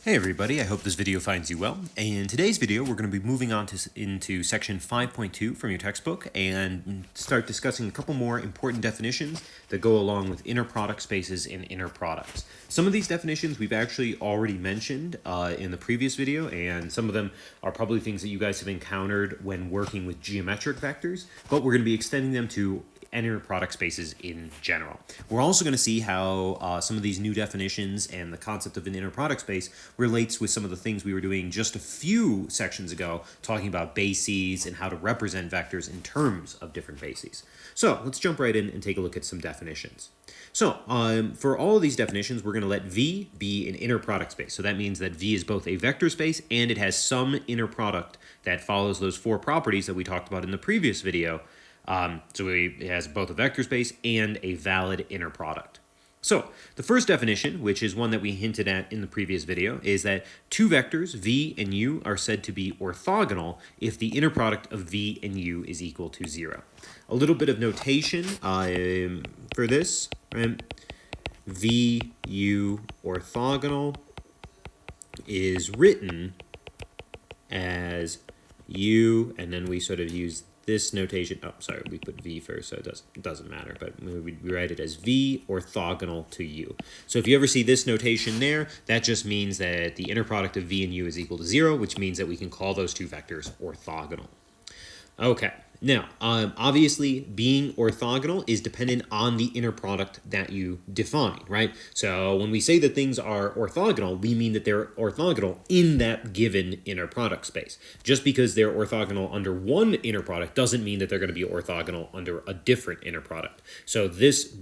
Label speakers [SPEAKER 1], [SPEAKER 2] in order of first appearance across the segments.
[SPEAKER 1] Hey everybody, I hope this video finds you well. In today's video, we're going to be moving on into section 5.2 from your textbook and start discussing a couple more important definitions that go along with inner product spaces and inner products. Some of these definitions we've actually already mentioned in the previous video, and some of them are probably things that you guys have encountered when working with geometric vectors, but we're going to be extending them to inner product spaces in general. We're also going to see how some of these new definitions and the concept of an inner product space relates with some of the things we were doing just a few sections ago, talking about bases and how to represent vectors in terms of different bases. So let's jump right in and take a look at some definitions. So for all of these definitions, we're going to let V be an inner product space. So that means that V is both a vector space and it has some inner product that follows those four properties that we talked about in the previous video. So it has both a vector space and a valid inner product. So the first definition, which is one that we hinted at in the previous video, is that two vectors, V and U, are said to be orthogonal if the inner product of V and U is equal to 0. A little bit of notation for this, right? V, U orthogonal is written as U, and then we sort of use this notation. Oh, sorry, we put V first, so it doesn't matter, but we write it as V orthogonal to U. So if you ever see this notation there, that just means that the inner product of V and U is equal to 0, which means that we can call those two vectors orthogonal. Okay, now, obviously, being orthogonal is dependent on the inner product that you define, right? So when we say that things are orthogonal, we mean that they're orthogonal in that given inner product space. Just because they're orthogonal under one inner product doesn't mean that they're going to be orthogonal under a different inner product. So this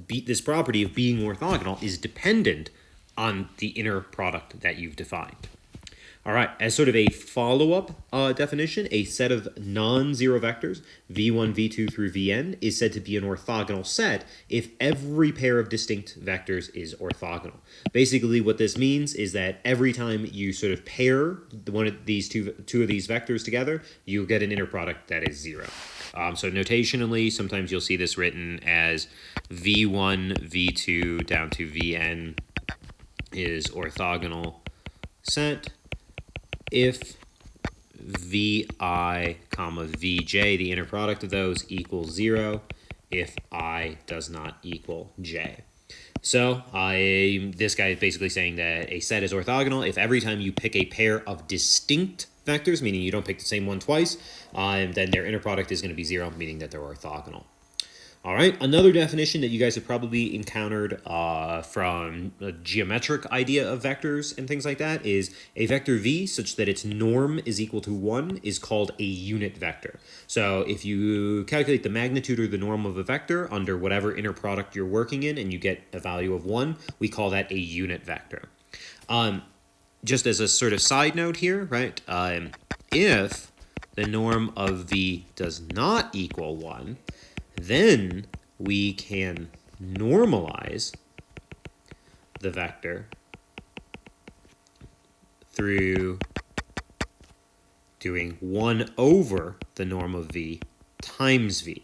[SPEAKER 1] property of being orthogonal is dependent on the inner product that you've defined. All right, as sort of a follow-up definition, a set of non-zero vectors, v1, v2 through vn, is said to be an orthogonal set if every pair of distinct vectors is orthogonal. Basically, what this means is that every time you sort of pair one of these two of these vectors together, you get an inner product that is 0. So notationally, sometimes you'll see this written as v1, v2 down to vn is orthogonal set if vi, comma, vj, the inner product of those, equals 0, if I does not equal j. So this guy is basically saying that a set is orthogonal if every time you pick a pair of distinct vectors, meaning you don't pick the same one twice, then their inner product is going to be 0, meaning that they're orthogonal. All right, another definition that you guys have probably encountered from a geometric idea of vectors and things like that is a vector v such that its norm is equal to 1 is called a unit vector. So if you calculate the magnitude or the norm of a vector under whatever inner product you're working in and you get a value of 1, we call that a unit vector. Just as a sort of side note here, right, if the norm of v does not equal 1, then we can normalize the vector through doing 1 over the norm of v times v.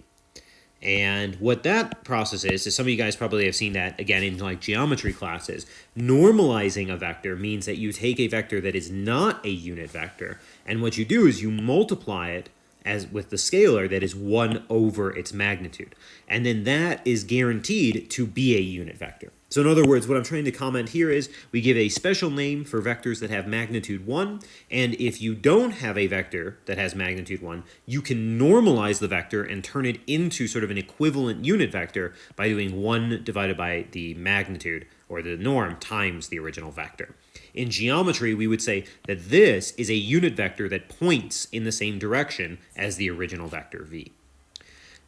[SPEAKER 1] And what that process is some of you guys probably have seen that, again, in like geometry classes. Normalizing a vector means that you take a vector that is not a unit vector, and what you do is you multiply it as with the scalar that is 1 over its magnitude. And then that is guaranteed to be a unit vector. So in other words, what I'm trying to comment here is we give a special name for vectors that have magnitude 1, and if you don't have a vector that has magnitude 1, you can normalize the vector and turn it into sort of an equivalent unit vector by doing 1 divided by the magnitude, or the norm, times the original vector. In geometry, we would say that this is a unit vector that points in the same direction as the original vector v.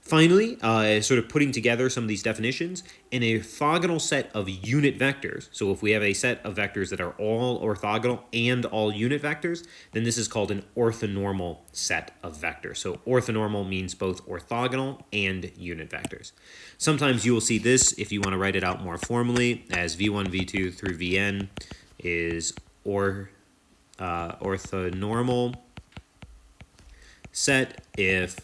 [SPEAKER 1] Finally, sort of putting together some of these definitions, an orthogonal set of unit vectors, so if we have a set of vectors that are all orthogonal and all unit vectors, then this is called an orthonormal set of vectors. So orthonormal means both orthogonal and unit vectors. Sometimes you will see this, if you want to write it out more formally, as v1, v2 through vn is orthonormal set if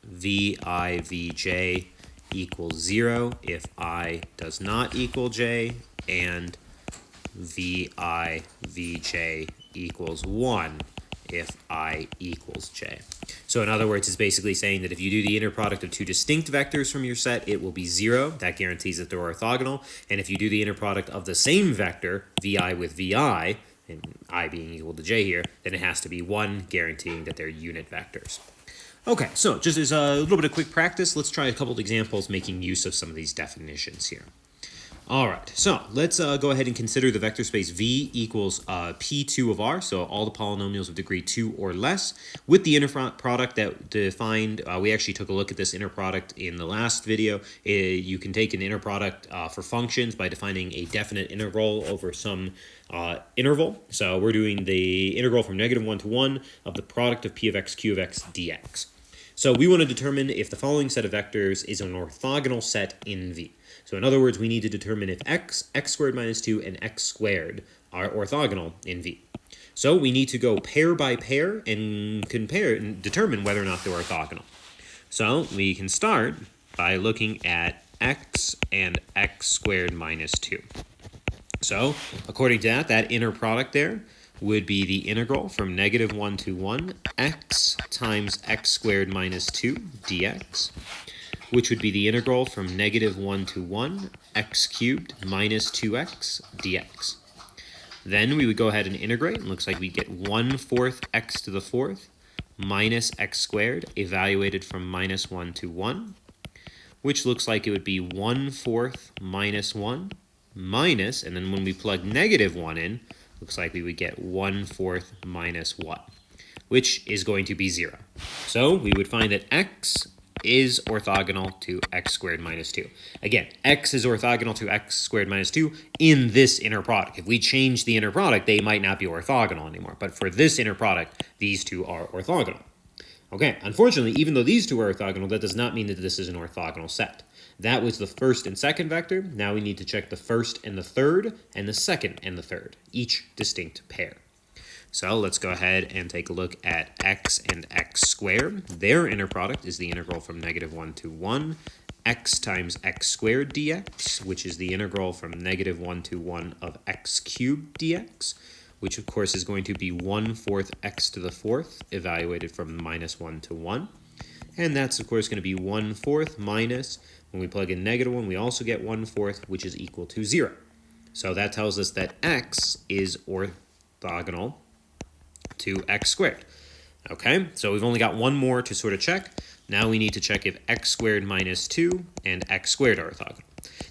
[SPEAKER 1] vi, vj equals 0, if I does not equal j, and vi vj equals 1 if I equals j. So in other words, it's basically saying that if you do the inner product of two distinct vectors from your set, it will be 0. That guarantees that they're orthogonal. And if you do the inner product of the same vector, vi with vi, and I being equal to j here, then it has to be 1, guaranteeing that they're unit vectors. Okay, so just as a little bit of quick practice, let's try a couple of examples making use of some of these definitions here. All right, so let's go ahead and consider the vector space V equals P2 of R, so all the polynomials of degree 2 or less, with the inner product that defined. We actually took a look at this inner product in the last video. You can take an inner product for functions by defining a definite integral over some interval. So we're doing the integral from -1 to 1 of the product of P of x, Q of x, dx. So we want to determine if the following set of vectors is an orthogonal set in V. So in other words, we need to determine if x squared minus 2, and x squared are orthogonal in V. So we need to go pair by pair and compare and determine whether or not they're orthogonal. So we can start by looking at x and x squared minus 2. So according to that inner product there would be the integral from -1 to 1 x times x squared minus 2 dx, which would be the integral from -1 to 1 x cubed minus 2x dx. Then we would go ahead and integrate. It looks like we get 1/4 x to the 4th minus x squared evaluated from -1 to 1, which looks like it would be 1/4 minus 1 minus, and then when we plug -1 in, looks like we would get 1/4 minus 1, which is going to be 0. So we would find that x is orthogonal to x squared minus 2. Again, x is orthogonal to x squared minus 2 in this inner product. If we change the inner product, they might not be orthogonal anymore. But for this inner product, these two are orthogonal. Okay, unfortunately, even though these two are orthogonal, that does not mean that this is an orthogonal set. That was the first and second vector. Now we need to check the first and the third, and the second and the third, each distinct pair. So let's go ahead and take a look at x and x squared. Their inner product is the integral from -1 to 1, x times x squared dx, which is the integral from -1 to 1 of x cubed dx, which of course is going to be 1/4 x to the 4th, evaluated from -1 to 1. And that's of course going to be 1/4 minus, when we plug in -1, we also get 1/4, which is equal to 0. So that tells us that x is orthogonal to x squared. Okay, so we've only got one more to sort of check. Now we need to check if x squared minus 2 and x squared are orthogonal.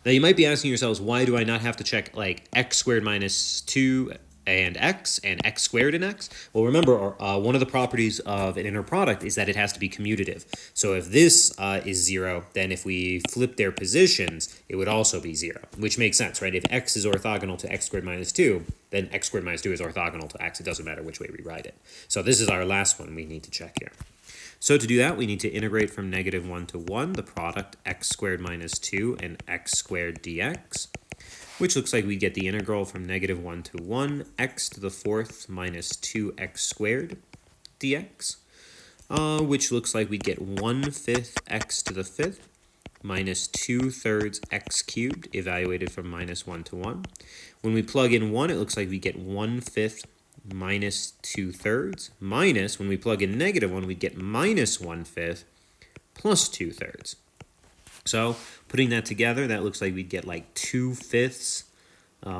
[SPEAKER 1] Now you might be asking yourselves, why do I not have to check like x squared minus 2 and x squared and x? Well, remember, one of the properties of an inner product is that it has to be commutative. So if this is 0, then if we flip their positions, it would also be 0, which makes sense, right? If x is orthogonal to x squared minus 2, then x squared minus 2 is orthogonal to x. It doesn't matter which way we write it. So this is our last one we need to check here. So to do that, we need to integrate from -1 to 1 the product x squared minus 2 and x squared dx, which looks like we get the integral from -1 to 1 x to the 4th minus 2x squared dx, which looks like we get 1/5 x to the 5th minus 2/3 x cubed, evaluated from -1 to 1. When we plug in 1, it looks like we get 1/5 minus 2/3, minus, when we plug in -1, we get minus 1/5 plus 2/3. So putting that together, that looks like we'd get like 2/5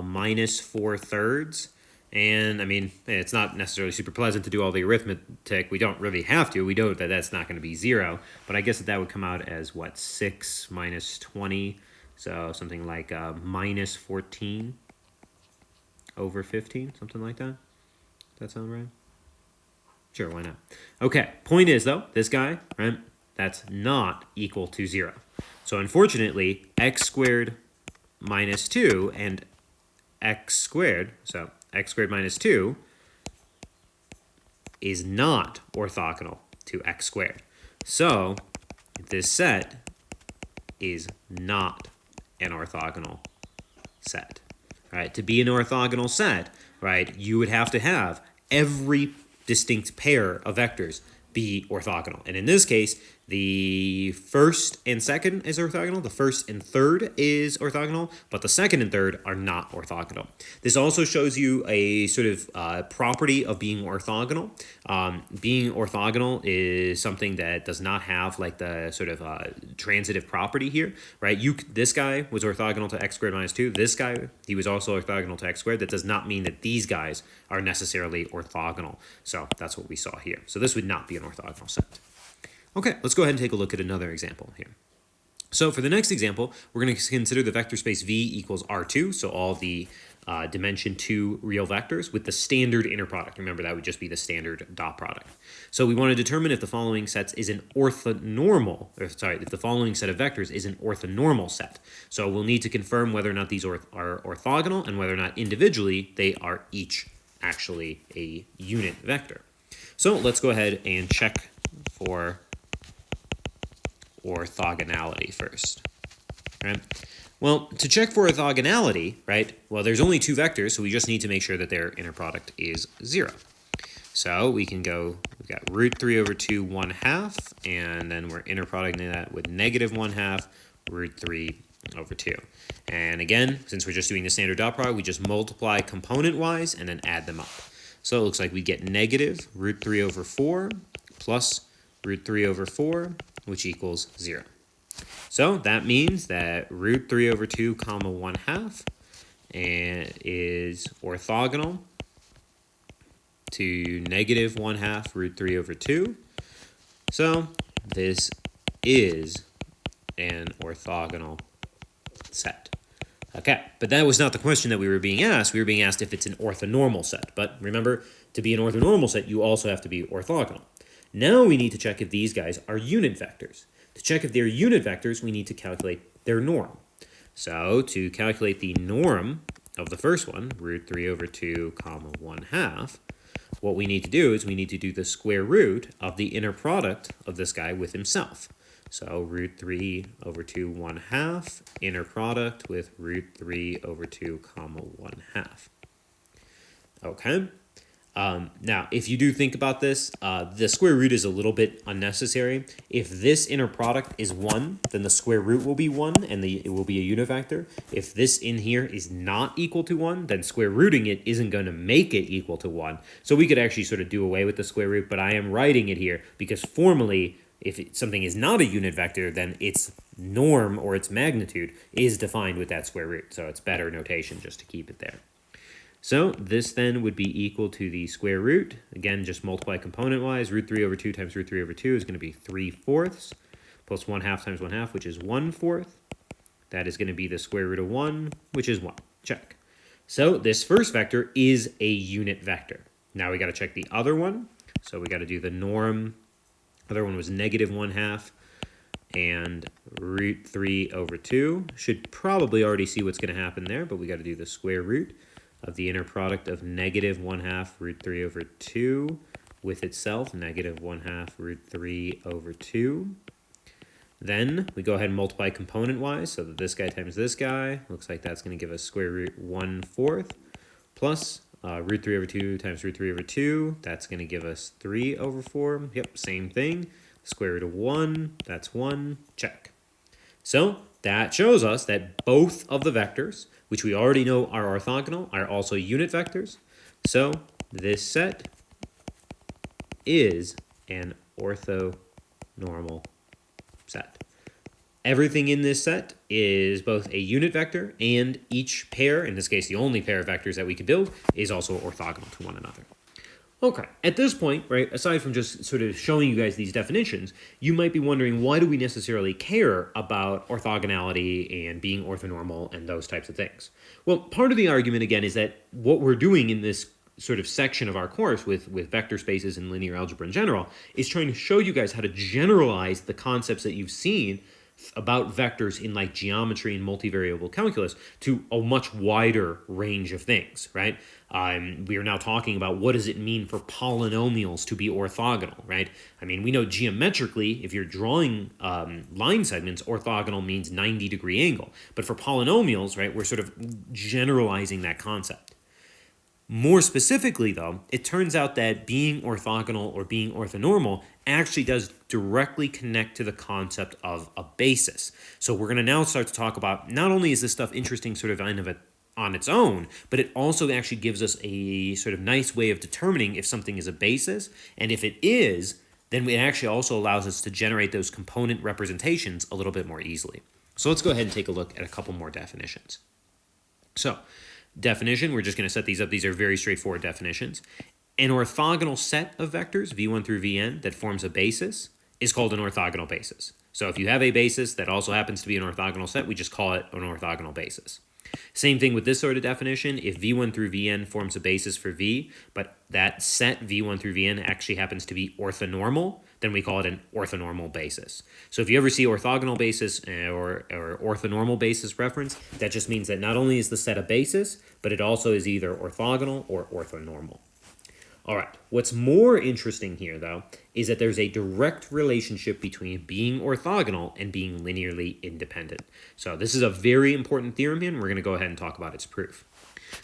[SPEAKER 1] minus 4/3. And I mean, it's not necessarily super pleasant to do all the arithmetic. We don't really have to. We know that that's not going to be 0. But I guess that would come out as what, 6 minus 20. So something like minus 14 over 15, something like that. Does that sound right? Sure, why not? Okay, point is though, this guy, right, that's not equal to 0. So unfortunately, x squared minus 2 and x squared, so x squared minus 2 is not orthogonal to x squared. So this set is not an orthogonal set. Right? To be an orthogonal set, right, you would have to have every distinct pair of vectors be orthogonal. And in this case, The first and second is orthogonal. The first and third is orthogonal, but the second and third are not orthogonal. This also shows you a sort of property of being orthogonal. Being orthogonal is something that does not have like the sort of transitive property here, right? This guy was orthogonal to x squared minus 2. This guy, he was also orthogonal to x squared. That does not mean that these guys are necessarily orthogonal. So that's what we saw here. So this would not be an orthogonal set. Okay, let's go ahead and take a look at another example here. So for the next example, we're going to consider the vector space V equals R2, so all the dimension 2 real vectors with the standard inner product. Remember, that would just be the standard dot product. So we want to determine if the following sets is an orthonormal, if the following set of vectors is an orthonormal set. So we'll need to confirm whether or not these are orthogonal and whether or not individually they are each actually a unit vector. So let's go ahead and check for orthogonality first, right? Well, to check for orthogonality, right, well, there's only two vectors, so we just need to make sure that their inner product is 0. So we can go, we've got root 3 over 2, 1/2, and then we're inner producting that with negative 1/2, root 3 over 2. And again, since we're just doing the standard dot product, we just multiply component-wise and then add them up. So it looks like we get negative root 3 over 4 plus root 3 over 4, which equals 0. So that means that root 3 over 2 comma 1/2 is orthogonal to negative 1/2 root 3 over 2. So this is an orthogonal set. Okay, but that was not the question that we were being asked. We were being asked if it's an orthonormal set. But remember, to be an orthonormal set, you also have to be orthogonal. Now we need to check if these guys are unit vectors. To check if they're unit vectors, we need to calculate their norm. So to calculate the norm of the first one, root 3 over 2 comma 1/2, what we need to do is we need to do the square root of the inner product of this guy with himself. So root 3 over 2 1/2 inner product with root 3 over 2 comma 1/2. Okay. Now, if you do think about this, the square root is a little bit unnecessary. If this inner product is 1, then the square root will be 1, and it will be a unit vector. If this in here is not equal to 1, then square rooting it isn't going to make it equal to 1. So we could actually sort of do away with the square root, but I am writing it here because formally, if something is not a unit vector, then its norm or its magnitude is defined with that square root. So it's better notation just to keep it there. So this then would be equal to the square root. Again, just multiply component-wise. Root 3 over 2 times root 3 over 2 is going to be 3/4 plus 1/2 times 1/2, which is 1/4. That is going to be the square root of 1, which is 1. Check. So this first vector is a unit vector. Now we got to check the other one. So we got to do the norm. Other one was negative 1/2 and root 3 over 2. Should probably already see what's going to happen there, but we got to do the square root of the inner product of negative 1/2 root 3 over 2 with itself, negative 1/2 root 3 over 2. Then we go ahead and multiply component-wise, so that this guy times this guy, looks like that's going to give us square root 1/4 plus root 3 over 2 times root 3 over 2, that's going to give us 3 over 4. Yep, same thing. Square root of 1, that's 1. Check. So that shows us that both of the vectors, which we already know are orthogonal, are also unit vectors. So this set is an orthonormal set. Everything in this set is both a unit vector, and each pair, in this case the only pair of vectors that we could build, is also orthogonal to one another. Okay, at this point, right, aside from just sort of showing you guys these definitions, you might be wondering, why do we necessarily care about orthogonality and being orthonormal and those types of things? Well, part of the argument, again, is that what we're doing in this sort of section of our course with vector spaces and linear algebra in general is trying to show you guys how to generalize the concepts that you've seen about vectors in like geometry and multivariable calculus to a much wider range of things, right? We are now talking about what does it mean for polynomials to be orthogonal, right? I mean, we know geometrically, if you're drawing line segments, orthogonal means 90-degree angle. But for polynomials, right, we're sort of generalizing that concept. More specifically, though, it turns out that being orthogonal or being orthonormal actually does directly connect to the concept of a basis. So we're going to now start to talk about, not only is this stuff interesting sort of on its own, but it also actually gives us a sort of nice way of determining if something is a basis. And if it is, then it actually also allows us to generate those component representations a little bit more easily. So let's go ahead and take a look at a couple more definitions. So, definition, we're just going to set these up. These are very straightforward definitions. An orthogonal set of vectors, v1 through vn, that forms a basis is called an orthogonal basis. So if you have a basis that also happens to be an orthogonal set, we just call it an orthogonal basis. Same thing with this sort of definition. If v1 through vn forms a basis for v, but that set v1 through vn actually happens to be orthonormal, then we call it an orthonormal basis. So if you ever see orthogonal basis or orthonormal basis reference, that just means that not only is the set a basis, but it also is either orthogonal or orthonormal. All right, what's more interesting here, though, is that there's a direct relationship between being orthogonal and being linearly independent. So this is a very important theorem here, and we're going to go ahead and talk about its proof.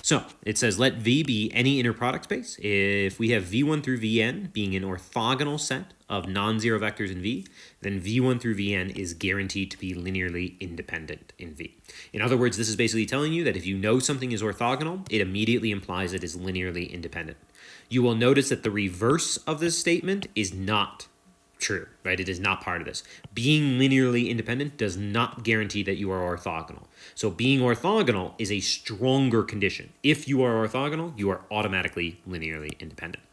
[SPEAKER 1] So it says let V be any inner product space. If we have V1 through Vn being an orthogonal set of non-zero vectors in V, then V1 through Vn is guaranteed to be linearly independent in V. In other words, this is basically telling you that if you know something is orthogonal, it immediately implies it is linearly independent. You will notice that the reverse of this statement is not true, right? It is not part of this. Being linearly independent does not guarantee that you are orthogonal. So being orthogonal is a stronger condition. If you are orthogonal, you are automatically linearly independent.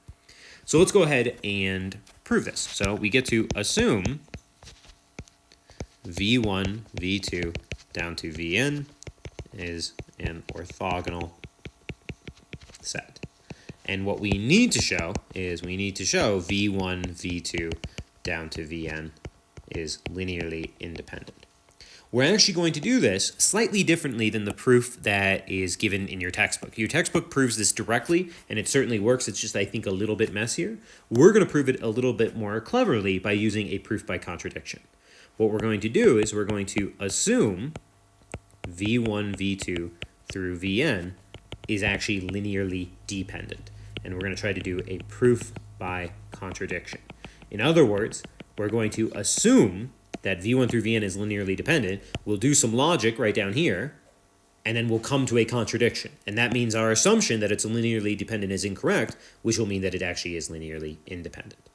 [SPEAKER 1] So let's go ahead and prove this. So we get to assume V1, V2 down to Vn is an orthogonal set. And what we need to show is we need to show V1, V2 down to Vn is linearly independent. We're actually going to do this slightly differently than the proof that is given in your textbook. Your textbook proves this directly, and it certainly works. It's just, I think, a little bit messier. We're going to prove it a little bit more cleverly by using a proof by contradiction. What we're going to do is we're going to assume V1, V2 through Vn is actually linearly dependent. And we're going to try to do a proof by contradiction. In other words, we're going to assume that V1 through Vn is linearly dependent. We'll do some logic right down here, and then we'll come to a contradiction. And that means our assumption that it's linearly dependent is incorrect, which will mean that it actually is linearly independent.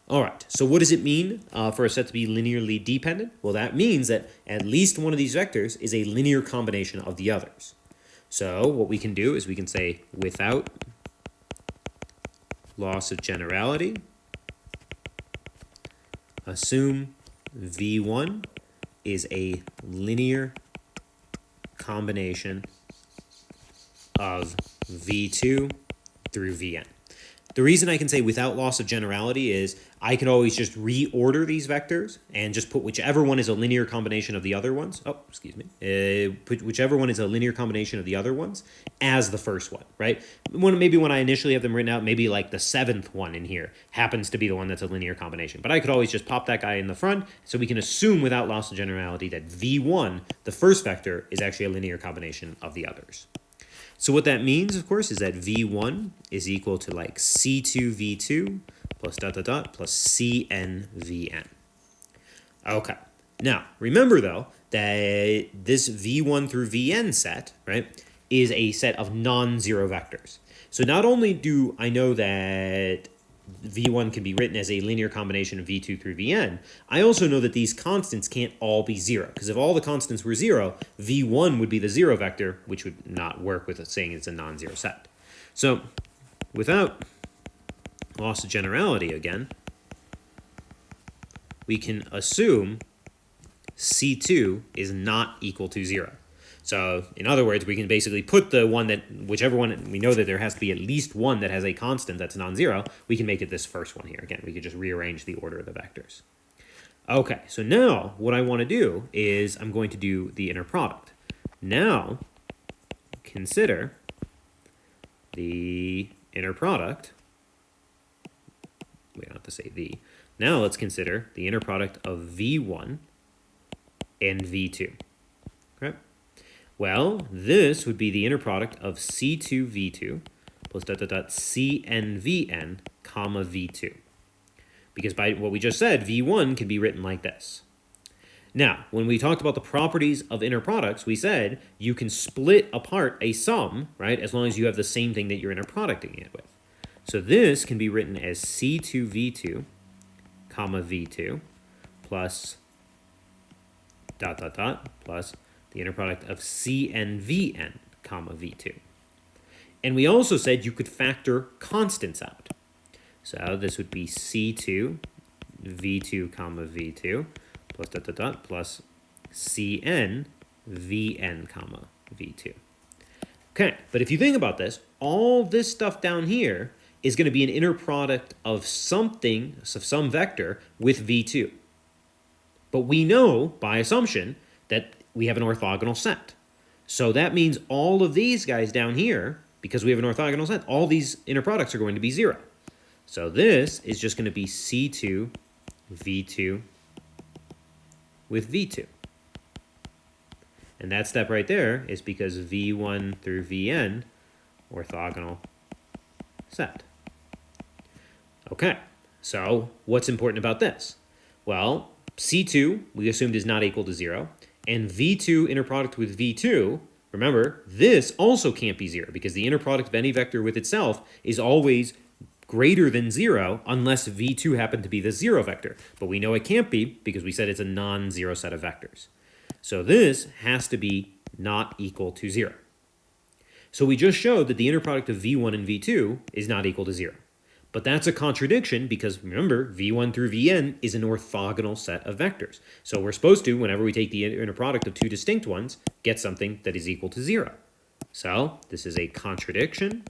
[SPEAKER 1] All right, so what does it mean for a set to be linearly dependent? Well, that means that at least one of these vectors is a linear combination of the others. So what we can do is we can say without loss of generality, assume V1 is a linear combination of V2 through Vn. The reason I can say without loss of generality is I can always just reorder these vectors and just put whichever one is a linear combination of the other ones. Put whichever one is a linear combination of the other ones as the first one, right? Maybe when I initially have them written out, maybe like the seventh one in here happens to be the one that's a linear combination. But I could always just pop that guy in the front, so we can assume without loss of generality that V1, the first vector, is actually a linear combination of the others. So what that means, of course, is that V1 is equal to like C2V2 plus plus CNVN. Okay. Now, remember, though, that this V1 through Vn set, right, is a set of non-zero vectors. So not only do I know that V1 can be written as a linear combination of V2 through Vn, I also know that these constants can't all be zero, because if all the constants were zero, V1 would be the zero vector, which would not work with saying it's a non-zero set. So without loss of generality again, we can assume C2 is not equal to 0. So in other words, we can basically put the one that, whichever one, we know that there has to be at least one that has a constant that's non-zero, we can make it this first one here. Again, we could just rearrange the order of the vectors. Okay, so now what I want to do is I'm going to do the inner product. Now, consider the inner product. We don't have to say the. Now let's consider the inner product of V1 and V2. Okay. Well, this would be the inner product of C2V2 plus dot dot dot CNVN comma V2. Because by what we just said, V1 can be written like this. Now, when we talked about the properties of inner products, we said you can split apart a sum, right, as long as you have the same thing that you're inner producting it with. So this can be written as C2V2 comma V2 plus dot dot dot plus the inner product of CNVN comma V2. And we also said you could factor constants out. So this would be C2 V2 comma V2 plus dot dot dot plus Cn Vn comma V2. Okay, but if you think about this, all this stuff down here is going to be an inner product of something, of some vector with V2. But we know, by assumption, that we have an orthogonal set. So that means all of these guys down here, because we have an orthogonal set, all these inner products are going to be 0. So this is just going to be C2 V2 with V2. And that step right there is because V1 through Vn, orthogonal set. Okay, so what's important about this? Well, C2, we assumed, is not equal to 0. And V2 inner product with V2, remember, this also can't be 0 because the inner product of any vector with itself is always greater than 0 unless V2 happened to be the 0 vector. But we know it can't be because we said it's a non-zero set of vectors. So this has to be not equal to 0. So we just showed that the inner product of V1 and V2 is not equal to 0. But that's a contradiction because, remember, V1 through Vn is an orthogonal set of vectors. So we're supposed to, whenever we take the inner product of two distinct ones, get something that is equal to 0. So this is a contradiction.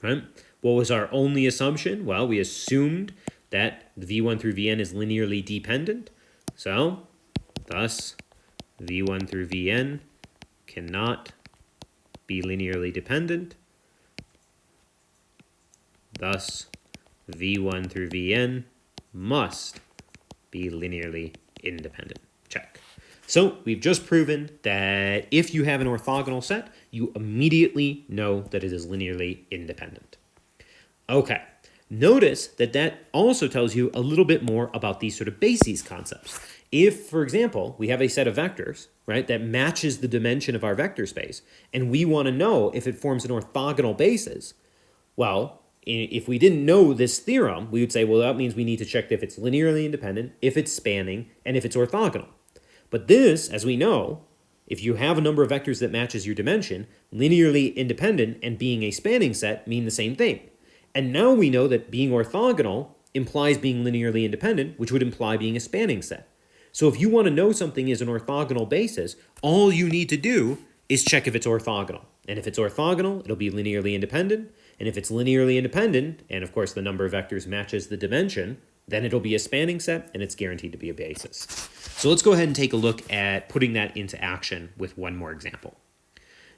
[SPEAKER 1] Right? What was our only assumption? Well, we assumed that V1 through Vn is linearly dependent. So, thus, V1 through Vn cannot be linearly dependent. Thus, V1 through Vn must be linearly independent. Check. So we've just proven that if you have an orthogonal set, you immediately know that it is linearly independent. Okay, notice that that also tells you a little bit more about these sort of bases concepts. If, for example, we have a set of vectors, right, that matches the dimension of our vector space, and we want to know if it forms an orthogonal basis, well, if we didn't know this theorem, we would say, well, that means we need to check if it's linearly independent, if it's spanning, and if it's orthogonal. But this, as we know, if you have a number of vectors that matches your dimension, linearly independent and being a spanning set mean the same thing. And now we know that being orthogonal implies being linearly independent, which would imply being a spanning set. So if you want to know something is an orthogonal basis, all you need to do is check if it's orthogonal. And if it's orthogonal, it'll be linearly independent. And if it's linearly independent, and of course the number of vectors matches the dimension, then it'll be a spanning set and it's guaranteed to be a basis. So let's go ahead and take a look at putting that into action with one more example.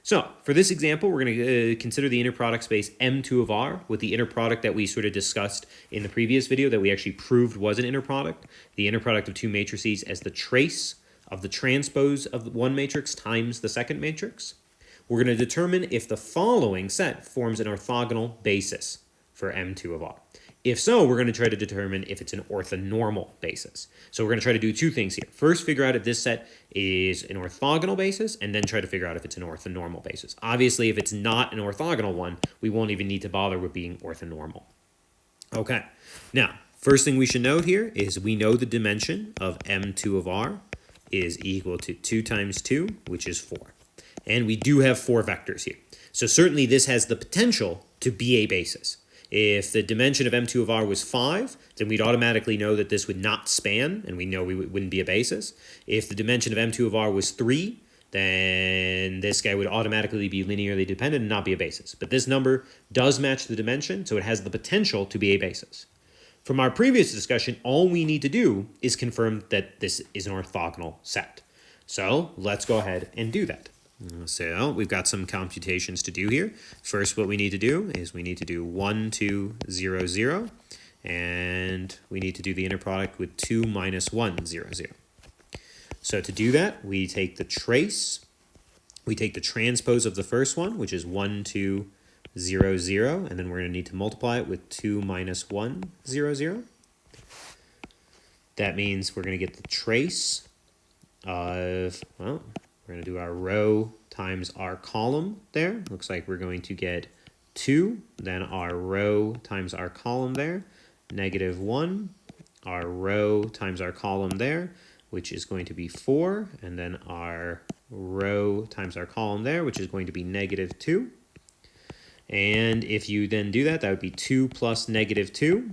[SPEAKER 1] So for this example, we're going to consider the inner product space M2 of R with the inner product that we sort of discussed in the previous video that we actually proved was an inner product, the inner product of two matrices as the trace of the transpose of one matrix times the second matrix. We're going to determine if the following set forms an orthogonal basis for M2 of R. If so, we're going to try to determine if it's an orthonormal basis. So we're going to try to do two things here. First, figure out if this set is an orthogonal basis, and then try to figure out if it's an orthonormal basis. Obviously, if it's not an orthogonal one, we won't even need to bother with being orthonormal. Okay, now, first thing we should note here is we know the dimension of M2 of R is equal to 2 times 2, which is 4. And we do have 4 vectors here. So certainly this has the potential to be a basis. If the dimension of M2 of R was 5, then we'd automatically know that this would not span, and we know we wouldn't be a basis. If the dimension of M2 of R was 3, then this guy would automatically be linearly dependent and not be a basis. But this number does match the dimension, so it has the potential to be a basis. From our previous discussion, all we need to do is confirm that this is an orthogonal set. So let's go ahead and do that. So we've got some computations to do here. First, what we need to do is we need to do 1, 2, 0, 0, and we need to do the inner product with 2 minus 1, 0, 0. So to do that, we take the trace We take the transpose of the first one, which is 1, 2, 0, 0, and then we're going to need to multiply it with 2 minus 1, 0, 0. That means we're going to get the trace of, well, we're going to do our row times our column there. Looks like we're going to get 2, then our row times our column there, negative 1, our row times our column there, which is going to be 4, and then our row times our column there, which is going to be negative 2. And if you then do that, that would be 2 plus negative 2,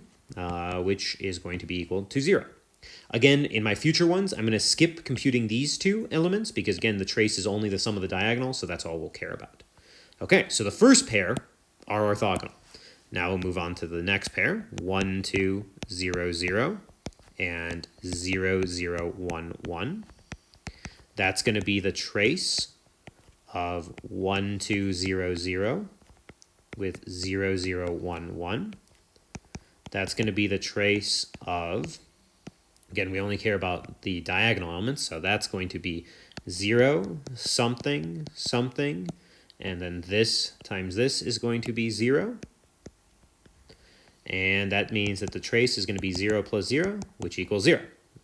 [SPEAKER 1] which is going to be equal to 0. Again, in my future ones, I'm going to skip computing these two elements because, again, the trace is only the sum of the diagonals, so that's all we'll care about. Okay, so the first pair are orthogonal. Now we'll move on to the next pair, 1, 2, 0, 0, and 0, 0, 1, 1. That's going to be the trace of 1, 2, 0, 0 with 0, 0, 1, 1. That's going to be the trace of, again, we only care about the diagonal elements, so that's going to be 0, something, something, and then this times this is going to be 0. And that means that the trace is going to be 0 plus 0, which equals 0.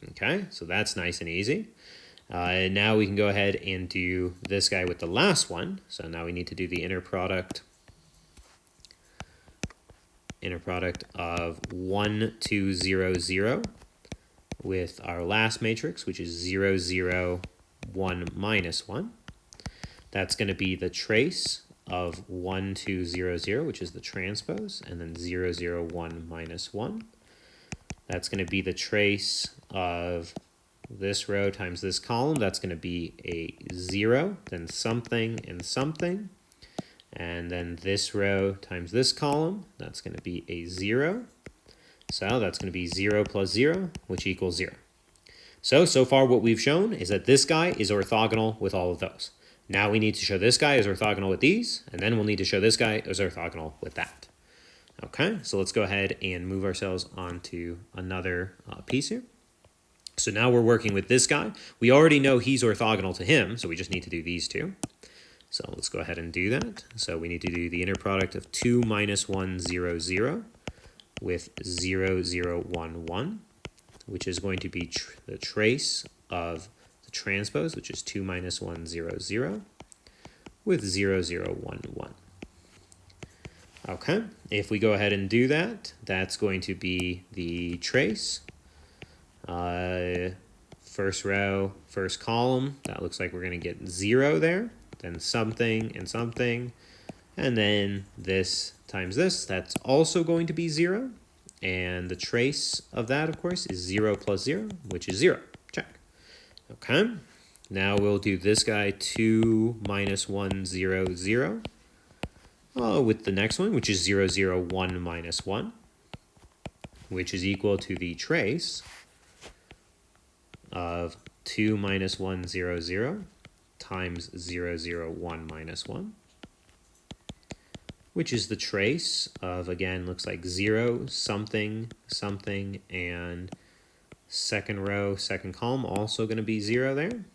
[SPEAKER 1] Okay, so that's nice and easy. And now we can go ahead and do this guy with the last one. So now we need to do the inner product of 1, 2, 0, 0 with our last matrix, which is 0, 0, 1, minus 1. That's going to be the trace of 1, 2, 0, 0, which is the transpose, and then 0, 0, 1, minus 1. That's going to be the trace of this row times this column. That's going to be a 0, then something and something. And then this row times this column, that's going to be a 0. So that's going to be 0 plus 0, which equals 0. So far what we've shown is that this guy is orthogonal with all of those. Now we need to show this guy is orthogonal with these, and then we'll need to show this guy is orthogonal with that. Okay, so let's go ahead and move ourselves onto another piece here. So now we're working with this guy. We already know he's orthogonal to him, so we just need to do these two. So let's go ahead and do that. So we need to do the inner product of 2 minus 1, 0, 0 with 0, 0, 1, 1, which is going to be the trace of the transpose, which is 2 minus 1, 0, 0 with 0, 0, 1, 1. Okay, if we go ahead and do that, that's going to be the trace. First row, first column, that looks like we're going to get 0 there, then something and something, and then this times this, that's also going to be 0, and the trace of that, of course, is 0 plus 0, which is 0. Check. Okay, now we'll do this guy, 2 minus 1, 0, 0, with the next one, which is 0, 0, 1, minus 1, which is equal to the trace of 2 minus 1, 0, 0 times 0, 0, 1, minus 1, which is the trace of, again, looks like 0, something, something, and second row, second column, also going to be 0 there.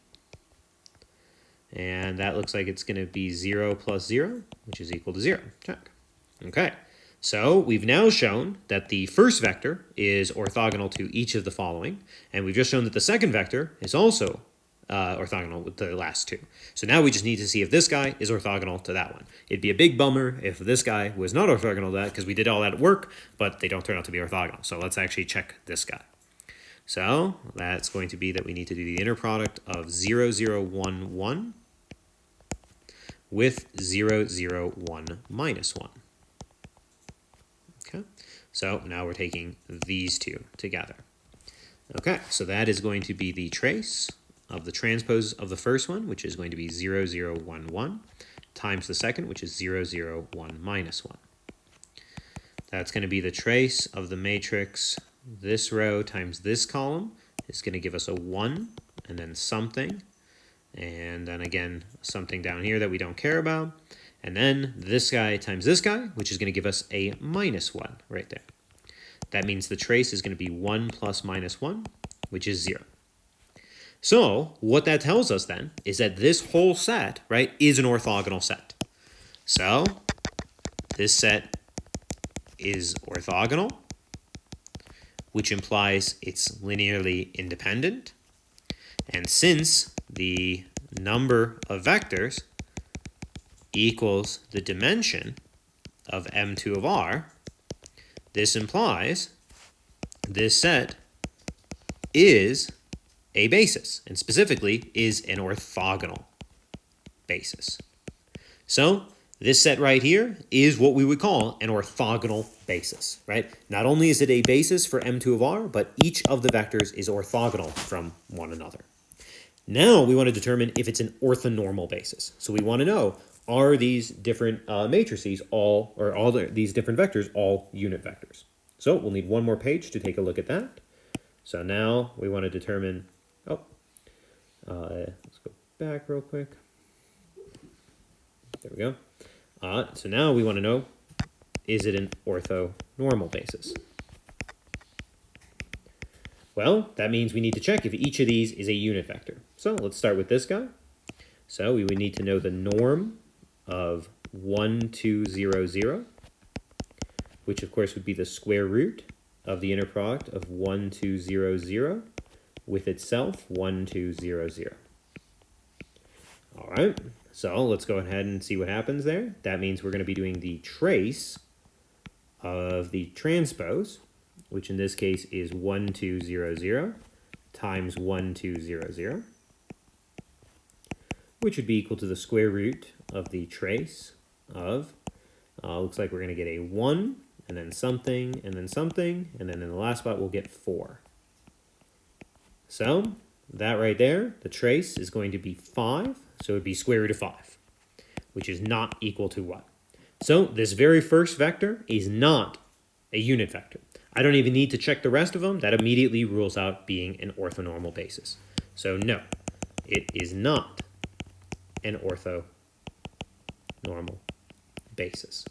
[SPEAKER 1] And that looks like it's going to be 0 plus 0, which is equal to 0. Check. Okay. So we've now shown that the first vector is orthogonal to each of the following, and we've just shown that the second vector is also orthogonal with the last two. So now we just need to see if this guy is orthogonal to that one. It'd be a big bummer if this guy was not orthogonal to that because we did all that work, but they don't turn out to be orthogonal. So let's actually check this guy. So that's going to be that we need to do the inner product of 0, 0, 1, 1 with 0, 0, 1, minus 1. Okay, so now we're taking these two together. Okay, so that is going to be the trace of the transpose of the first one, which is going to be 0, 0, 1, 1, times the second, which is 0, 0, 1, minus 1. That's going to be the trace of the matrix, this row times this column is going to give us a 1, and then something, and then again, something down here that we don't care about. And then this guy times this guy, which is going to give us a minus 1 right there. That means the trace is going to be 1 plus minus 1, which is 0. So what that tells us then is that this whole set, right, is an orthogonal set. So this set is orthogonal, which implies it's linearly independent. And since the number of vectors equals the dimension of M2 of R, this implies this set is a basis, and specifically is an orthogonal basis. So this set right here is what we would call an orthogonal basis, right? Not only is it a basis for M2 of R, but each of the vectors is orthogonal from one another. Now we want to determine if it's an orthonormal basis. So we want to know, are these different matrices these different vectors all unit vectors? So we'll need one more page to take a look at that. So now we want to determine, let's go back real quick. There we go. So now we want to know, is it an orthonormal basis? Well, that means we need to check if each of these is a unit vector. So let's start with this guy. So we would need to know the norm of 1, 2, 0, 0, which of course would be the square root of the inner product of 1, 2, 0, 0 with itself 1, 2, 0, 0. All right, so let's go ahead and see what happens there. That means we're going to be doing the trace of the transpose, which in this case is 1, 2, 0, 0 times 1, 2, 0, 0, which would be equal to the square root of the trace of, looks like we're going to get a 1, and then something, and then something, and then in the last spot we'll get 4. So that right there, the trace is going to be 5, so it would be square root of 5, which is not equal to what? So this very first vector is not a unit vector. I don't even need to check the rest of them. That immediately rules out being an orthonormal basis. So no, it is not an orthonormal basis.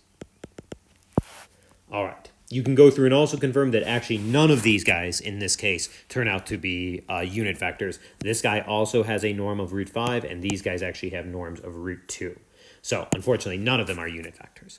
[SPEAKER 1] All right. You can go through and also confirm that actually none of these guys in this case turn out to be unit vectors. This guy also has a norm of root 5, and these guys actually have norms of root 2. So unfortunately, none of them are unit vectors.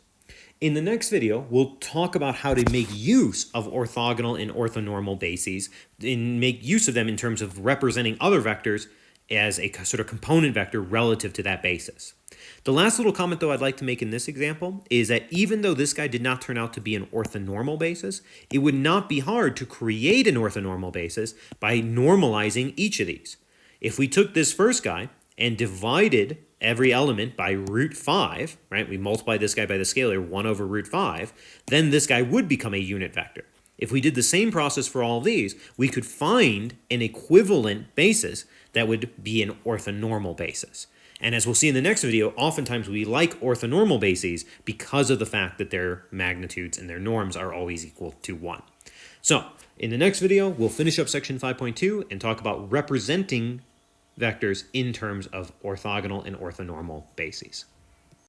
[SPEAKER 1] In the next video, we'll talk about how to make use of orthogonal and orthonormal bases and make use of them in terms of representing other vectors as a sort of component vector relative to that basis. The last little comment, though, I'd like to make in this example is that even though this guy did not turn out to be an orthonormal basis, it would not be hard to create an orthonormal basis by normalizing each of these. If we took this first guy and divided every element by root 5, right? We multiply this guy by the scalar 1 over root 5, then this guy would become a unit vector. If we did the same process for all of these, we could find an equivalent basis that would be an orthonormal basis. And as we'll see in the next video, oftentimes we like orthonormal bases because of the fact that their magnitudes and their norms are always equal to 1. So in the next video, we'll finish up section 5.2 and talk about representing vectors in terms of orthogonal and orthonormal bases.